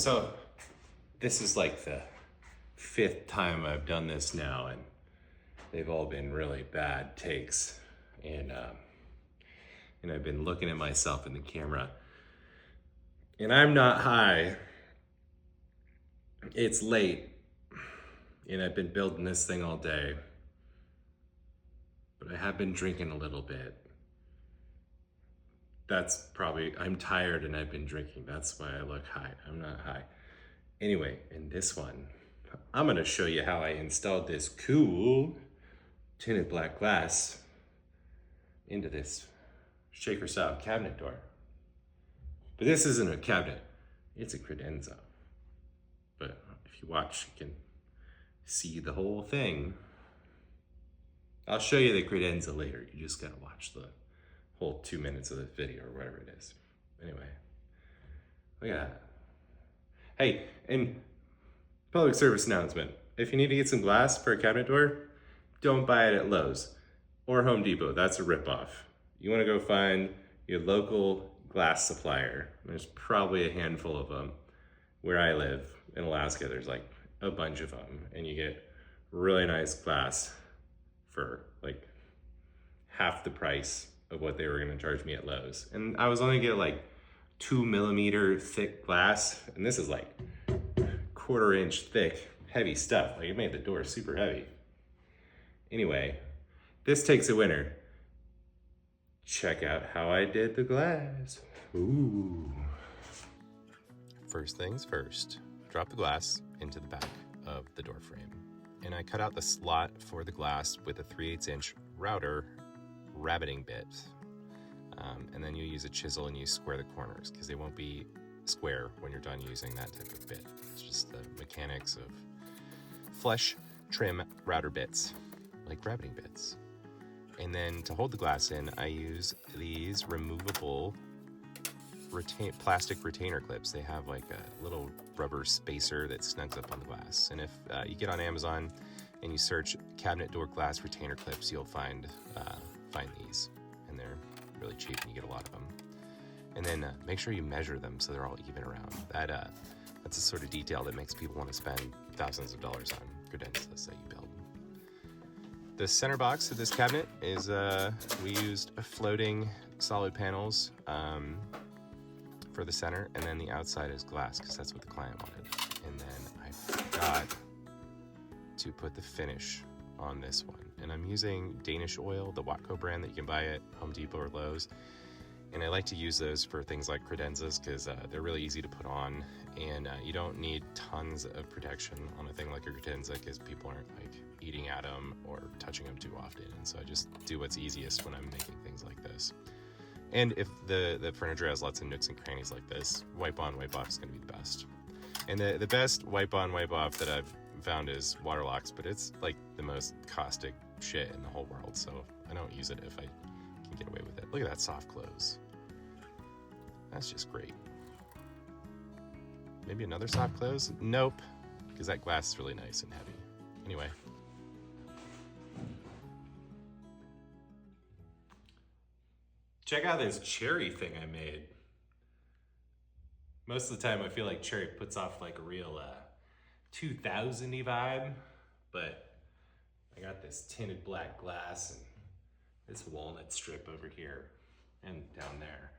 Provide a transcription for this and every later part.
So this is like the 5th time I've done this now, and they've all been really bad takes. And I've been looking at myself in the camera, and I'm not high. It's late, and I've been building this thing all day, but I have been drinking a little bit. That's probably, I'm tired and I've been drinking. That's why I look high. I'm not high. Anyway, in this one, I'm gonna show you how I installed this cool tinted black glass into this shaker style cabinet door. But this isn't a cabinet, it's a credenza. But if you watch, you can see the whole thing. I'll show you the credenza later. You just gotta watch the whole 2 minutes of the video or whatever it is. Anyway, look at that. Hey, and public service announcement. If you need to get some glass for a cabinet door, don't buy it at Lowe's or Home Depot. That's a ripoff. You wanna go find your local glass supplier. There's probably a handful of them. Where I live in Alaska, there's like a bunch of them, and you get really nice glass for like half the price of what they were gonna charge me at Lowe's. And I was only getting like 2mm thick glass, and this is like 1/4 inch thick, heavy stuff. Like it made the door super heavy. Anyway, this takes a winner. Check out how I did the glass. Ooh. First things first, drop the glass into the back of the door frame. And I cut out the slot for the glass with a 3/8 inch router rabbiting bit. And then you use a chisel and you square the corners because they won't be square when you're done using that type of bit. It's just the mechanics of flush trim router bits, like rabbiting bits. And then to hold the glass in, I use these removable plastic retainer clips. They have like a little rubber spacer that snugs up on the glass. And if you get on Amazon and you search cabinet door glass retainer clips, you'll find these, and they're really cheap and you get a lot of them. And then make sure you measure them so they're all even around. That's a sort of detail that makes people want to spend thousands of dollars on credenzas that you build. The center box of this cabinet is, we used floating solid panels for the center, and then the outside is glass because that's what the client wanted. And then I forgot to put the finish on this one. And I'm using Danish oil, the Watco brand that you can buy at Home Depot or Lowe's. And I like to use those for things like credenzas because they're really easy to put on, and you don't need tons of protection on a thing like a credenza because people aren't like eating at them or touching them too often. And so I just do what's easiest when I'm making things like this. And if the furniture has lots of nooks and crannies like this, wipe on, wipe off is gonna be the best. And the best wipe on, wipe off that I've found is water locks, but it's like the most caustic shit in the whole world, so I don't use it if I can get away with it. Look at that soft close. That's just great. Maybe another soft close? Nope, because that glass is really nice and heavy. Anyway. Check out this cherry thing I made. Most of the time I feel like cherry puts off like a real 2000-y vibe, but I got this tinted black glass and this walnut strip over here and down there.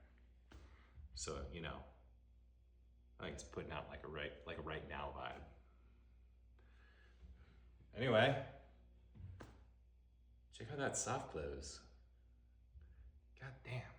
So, you know, I think it's putting out like a right now vibe. Anyway, check out that soft close. God damn.